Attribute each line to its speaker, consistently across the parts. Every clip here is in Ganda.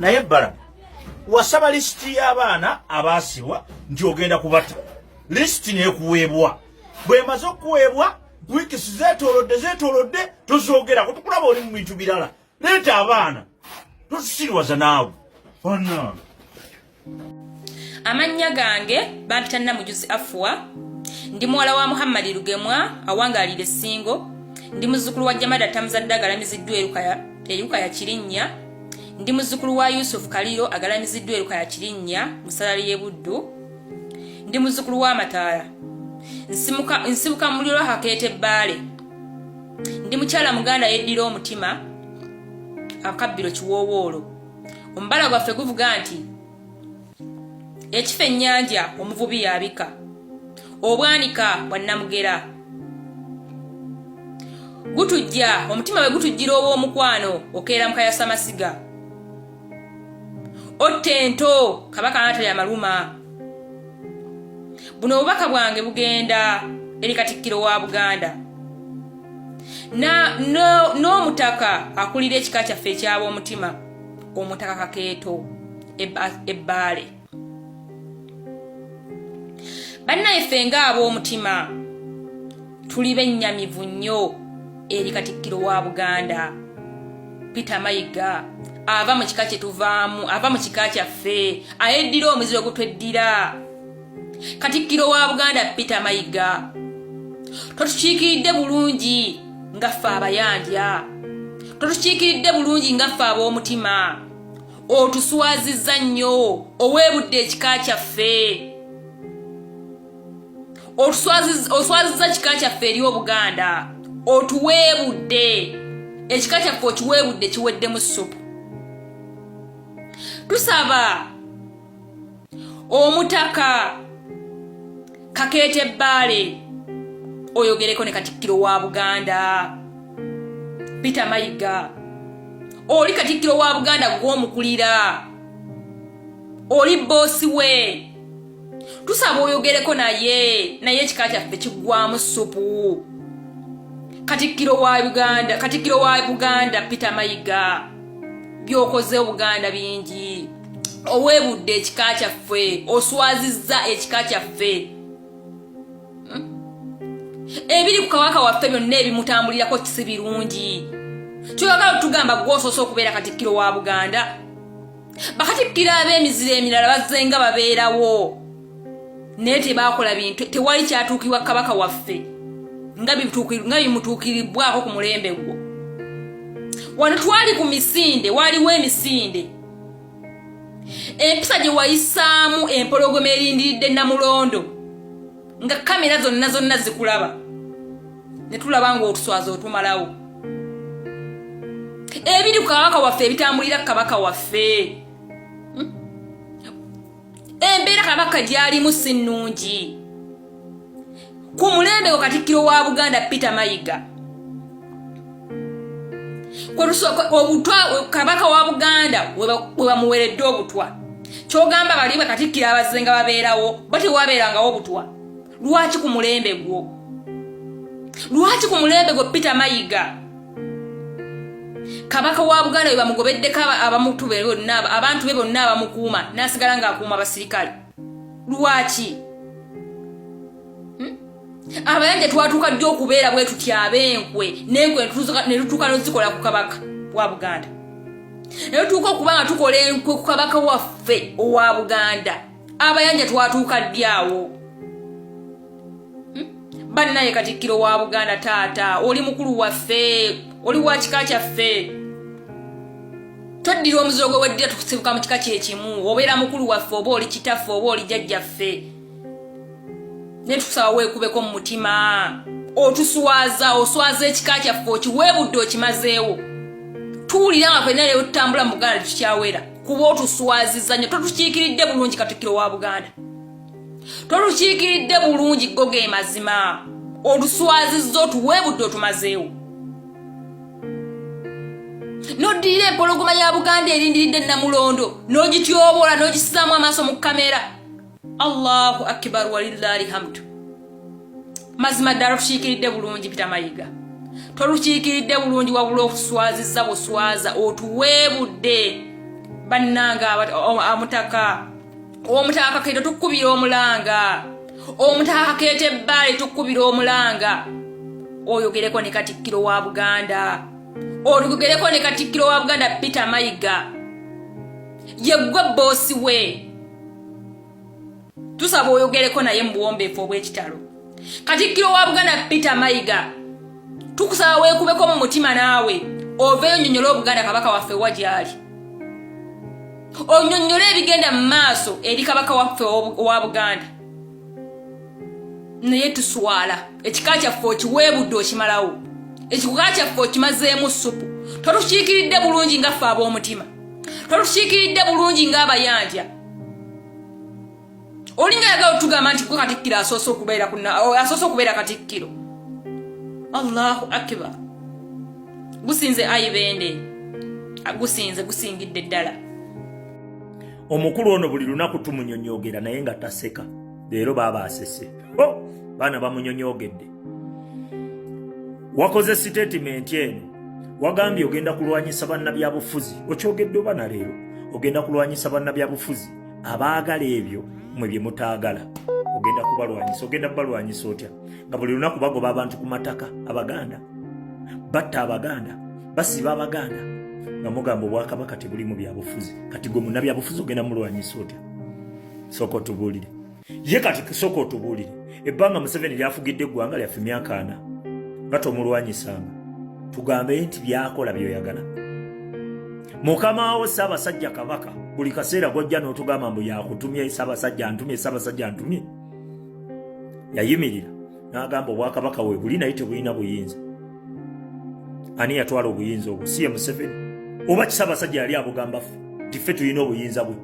Speaker 1: naye Bala wasaba lisiti y'abaana abaasibwa nti ogenda kubata lisiti neekuweebwa bwe maze okuweebwa wiikisi zeetoolodde tozoogera kutukulaba oli mu bintu birala leeta abaana tosiriwaza naawe bonna.
Speaker 2: Amannya gange bampita Namujuzi Afua, ndi muwala wa Muhammad Lugemwa awangaalira essingo, ndi muzzukulu wa Jamada Tamuzadde agalamiziddwa eruka ya Kirinnya, ndi muzzukulu wa Yusuf Kaliro agalamiziddwa eruka ya Kirinnya mu Salali y'e Buddu, ndi muzzukulu wa Mataala, nsibuka muliro Hakeete Bbaale, ndi mukyala Muganda yeddira omutima Akabbiro Kiwoowoolo. Omubala gwaffe guvuga nti ekifa ennyanja omuvubi yabika, obwanika bwa Namugera gutujja omutima we gutujjira ow'omukwano okeera mukayasa masiga, ottento Kabaka Anatole Amaluma. Buno obubaka bwange bugenda eri Katikiro wa Buganda n'omutaka akulira ekika kyaffe eky'ab'omutima, omutaka Kakeeto Ebbaale. Bannayeffe ng'ab'omutima tuli bennyamivu nnyo eri Katikiro wa Buganda Peter Mayiga ava mu kika kye tuvaamu, ava mu kika kyaffe, ayeddira omuziro gutweddira. Katikiro wa Buganda Peter Mayiga, totukiikiridde bulungi nga ffe abayanja, totukiikiridde bulungi nga ffe ab'omutima, otuswazizza nnyo, oweebudde ekika kyaffe, oswazizza kika kyaffe eri Obuganda, otuweebudde ekika kyaffe, okiweebudde kiweddemu ssupu. Tusaba omutaka Kakeete Bbaale oyogereko ne Katikiro wa Buganda Peter Mayiga, oli Katikiro wa Buganda gw'omukulira, oli boosi we. Tusaba oyogereko naye ekika kyaffe kiggwamu ssupu. Katikiro wa Buganda Peter Mayiga, byokoze Obuganda bingi, oweebudde ekika kyaffe, oswazizza ekika kyaffe. Ebiri ku Kabaka waffe byonna ebimutambulirako kisi birungi. Kyoyagala tugamba gw'osoose okubeera Katikiro wa Buganda? Bakatikkiro ab'emiziro emirala bazzenga babeerawo naye tebaakola bintu, tewali kyatuukibwa Kabaka waffe nga bimutuukiribwako ku mulembe gwo. Wano twali ku misinde, waliwo emisinde, empisa gye wayisaamu empologoma erindiridde Namulondo nga kamera zonna zikulaba, ne tulaba ng'otuswaza otumalawo. Ebiri ku Kabaka waffe ebitambulira Kabaka waffe, embeera Kabaka gy'alimu si nnungi. Ku mulembe gwa Katikiro wa Buganda Peter Mayiga, obutwa Kabaka wa Buganda bwe bamuweredde obutwa, kyogamba bali bwe Katikiro abazzenga babeerawo bati wabeerangawo obutwa. Lwaki ku mulembe gwo? Lwaki ku mulembe gwo Peter Mayiga Kabaka wa Buganda bwe bamugobeddeko abantu be bonna abamukuuma n'asigala ng'akuuma abasirikale? Lwaki? Abayanja twatuuka ddi okubeera bwe tutya ab'enkwe, n'enkwe ne tutuuka n'ozikola ku Kabaka wa Buganda, ne tutuuka okuba nga tukola enkwe ku Kabaka waffe owa Buganda. Abayanja twatuuka ddi awo? Bannaye Katikiro wa Buganda, taata oli mukulu waffe, oli wa kika kyaffe, toddira omuziro gwe weddira tukusibuka mu kika kyekimu, obeera mukulu waffe, oba oli kitaffe, oba oli jjajjaffe. Ne tukusaba weekubeko mu mutima, otuswaza, oswaza ekika kyaffe, okiweebudde okimazeewo. Tuwulira nga ffenna leero tutambula mu Buganda tukyawera kuba otuswazizza nnyo. Totukiikiridde bulungi Katikiro wa Buganda, totukiikiridde bulungi, go ge mazima, otuswazizza, otuweebudde otumazeewo. Noddirira empologoma ya Buganda erindiridde Namulondo n'ogityoboola n'ogisizaamu amaaso mu kamera. Allahu akbar walillahi hamdu. Mazima ddala tukiikiridde bulungi Peter Mayiga, totukiikiridde bulungi, wabula okuswazizza buswaza, otuweebudde bannanga amutaka omutaka keto tukubira omulanga omutaka kete bale tukubira omulanga oyogereko ne Katikiro wa Buganda oyogereko ne Katikiro wa Buganda Peter Mayiga yegwe bosi we tusaba oyogereko naye mbuwombeefu obw'ekitalo Katikiro wa Buganda Peter Mayiga tukusaba weekubeko mu mutima naawe oveeyo nnyonnyola Obuganda Kabaka waffe wajali onyonnyola ebigenda mu maaso eri Kabaka waffe wa Buganda naye tuswala ekika kyaffe okiweebudde okimalawo ekikuka kyaffe okimazeemu supu totukiikiridde bulungi nga ffe ab'omutima totukiikiridde bulungi ng'abayanja olinga yagala otugamba nti gwe Katikiro asoose okubeera Katikiro. Allahu akbar. Gusinze ayibende. Gusingidde ddala.
Speaker 1: Omukulu ono buli lunaku tumunyonyogera naye nga taseka. Leero baba asese. Bana bamunyonyogedde. Wakoze statement eno. Wagambye ogenda kulwanyisa bannabyabufuzi. Okyogedde oba na leero. Ogenda kulwanyisa bannabyabufuzi. Abaagala ebyo mwe bye mutaagala. Ogenda kubalwanyisa. Ogenda kubalwanyisa otya? Nga buli lunaku bagoba abantu ku mataka Abaganda. Batta Abaganda. Basiba Abaganda. Nga mugamba Obwakabaka tebuli mu byabufuzi. Kati gwe munnabyabufuzi ogenda mulwanyisa otya? Soko tubuulire. Ye kati soko tubuulire. Ebbanga Museveni lyafugidde eggwanga lyaffe emyaka 4. Nga tomulwanyisanga. Tugambe nti byakola byoyagala. Mukama wo Ssaabasajja Kabaka buli kaseera gojja n'otugamba mbu yakutumye Ssaabasajja antumye. Yayimirira n'agamba Obwakabaka we buli naye tebulina buyinza. Ani yatwala obuyinza obwo? Si ye Museveni. Oba Ssaabasajja yali abugamba ffe nti ffe tulina obuyinza bwe.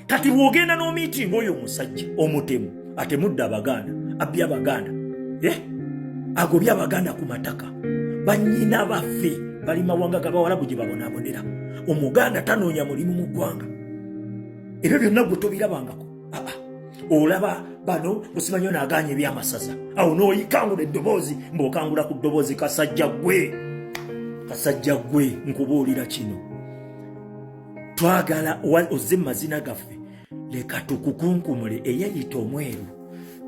Speaker 1: Kati bw'ogenda n'omiitinga oyo omusajja omutemu atemudde Abaganda abbye Abaganda agobye Abaganda ku mataka bannyina baffe bali mawanga g'Abawarabu gye babonaabonera Omuganda tanoonya mulimu mu ggwanga ebyo byonna gwe tobirabangako olaba bano busimanyo n'agaanya ebyamasaza awo n'oyikangula eddoboozi ng'okangula ku ddoboozi kasajja gwe nkubuulira kino twagala ozze mazina gaffe leka tukukunkumule eyayita omweru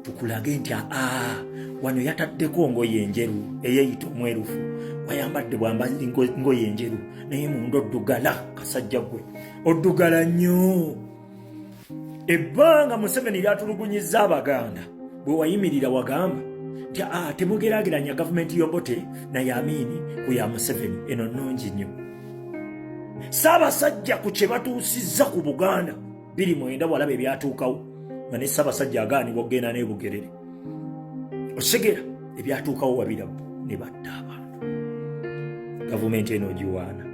Speaker 1: tukulage nti wano yataddeko ngoye enjeru eyayita omwerufu wayambadde bwambazi ngoye enjeru naye munda oddugala kasajja gwe oddugala nnyo. Ebbanga Museveni lyatulugunyizza Abaganda bwe wayimirira wagamba nti temugerageranya gavumenti y'Obote naye Amini ku ya Museveni eno nnungi nnyo. Ssaabasajja ku kye batuusizza ku Buganda 29 walaba ebyatuukawo nga ne Ssaabasajja agaanibwa okgenda ne Bugerere osegera ebyatuukawo wabirabu ne batta abantu. Gavumenti eno ogiwaana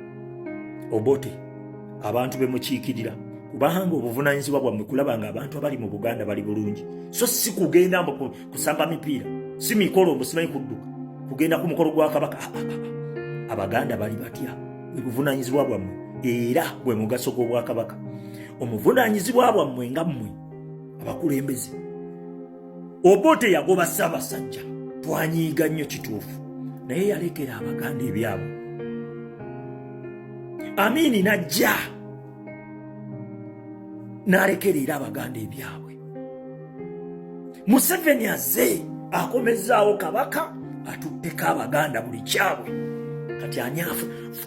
Speaker 1: Obote abantu bemukiikirira kubanga obuvunaanyizibwa bwammwe kulaba nga abantu abali mu Buganda bali bulungi so si kugenda mbu kusamba mipiira si mikolo musimanyi kudduka kugenda ku mukolo gwa Kabaka. Abaganda bali batya obuvunaanyizibwa bwammwe era gwe mugaso gw'Obwakabaka. Omuvunaanyizibwa bwammwe nga mmwe abakulembeze. Obote yagoba Ssaabasajja twanyiiga nnyo kituufu naye yalekera Abaganda ebyabwe. Amini najja n'alekera era Abaganda ebyabwe. Museveni azze akomezaawo Kabaka atutteko Abaganda buli kyabwe. Kati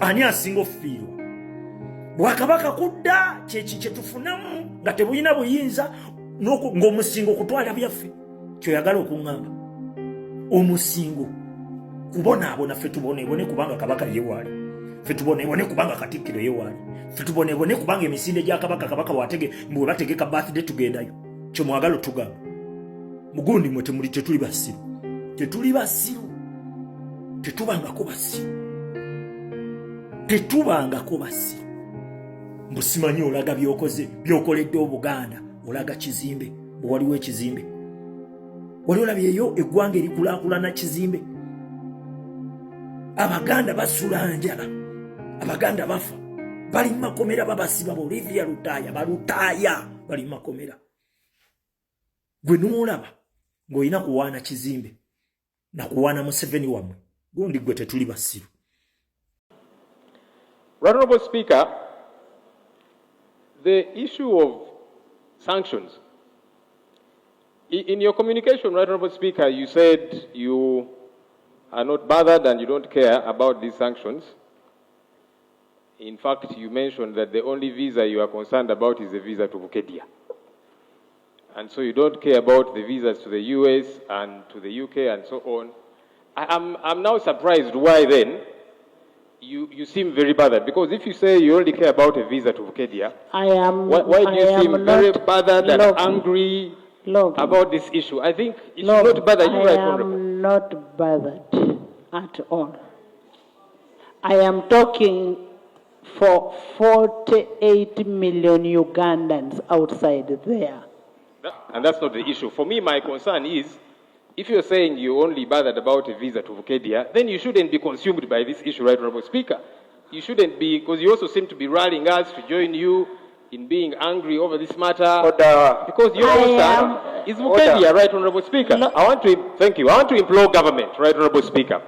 Speaker 1: ani asinga ofiirwa? Bwakabaka kudda kye tufunamu nga tebulina buyinza ng'omusingo okutwala byaffe. Kyoyagala okuŋŋamba omusingo kubonaabona ffe tuboneebone kubanga Kabaka ye waali, ffe tuboneebone kubanga Katikiro ye waali, ffe tuboneebone kubanga emisinde gya Kabaka bwe bategeka birthday tugendayo. Kyo mwagala otugamba mugundi mwe tetuli basiru, tetubangako basiru. Mbusimanyi olaga byokoledde Obuganda, olaga kizimbe bwe waliwo ekizimbe. Wali olabyeyo eggwanga erikulaakulana kizimbe. Abaganda basula njala, Abaganda bafa, bali mu makomera babasiba Olivia balutaaya bali mu makomera. Gwe n'olaba ng'olina kuwaana kizimbe na kuwaana Museveni wammwe, gundi gwe tetuli basiru.
Speaker 3: Right Honourable Speaker, the issue of sanctions. In your communication, Right Honourable Speaker, you said you are not bothered and you don't care about these sanctions. In fact, you mentioned that the only visa you are concerned about is the visa to Bukedia. And so you don't care about the visas to the US and to the UK and so on. I'm now surprised why then you seem very bothered. Because if you say you only care about a visa to Bukedia, why do you seem very bothered and angry about this issue? I think it should not bother you, Right Honourable.
Speaker 4: I am not bothered at all. I am talking for 48 million Ugandans outside there.
Speaker 3: And that's not the issue. For me, my concern is, if you're saying you're only bothered about a visa to Bukedia, then you shouldn't be consumed by this issue, Right Honourable Speaker. You shouldn't be, because you also seem to be rallying us to join you in being angry over this matter. Because your concern is Bukedia, Right Honourable Speaker.
Speaker 4: No.
Speaker 3: Thank you. I want to implore government, Right Honourable Speaker.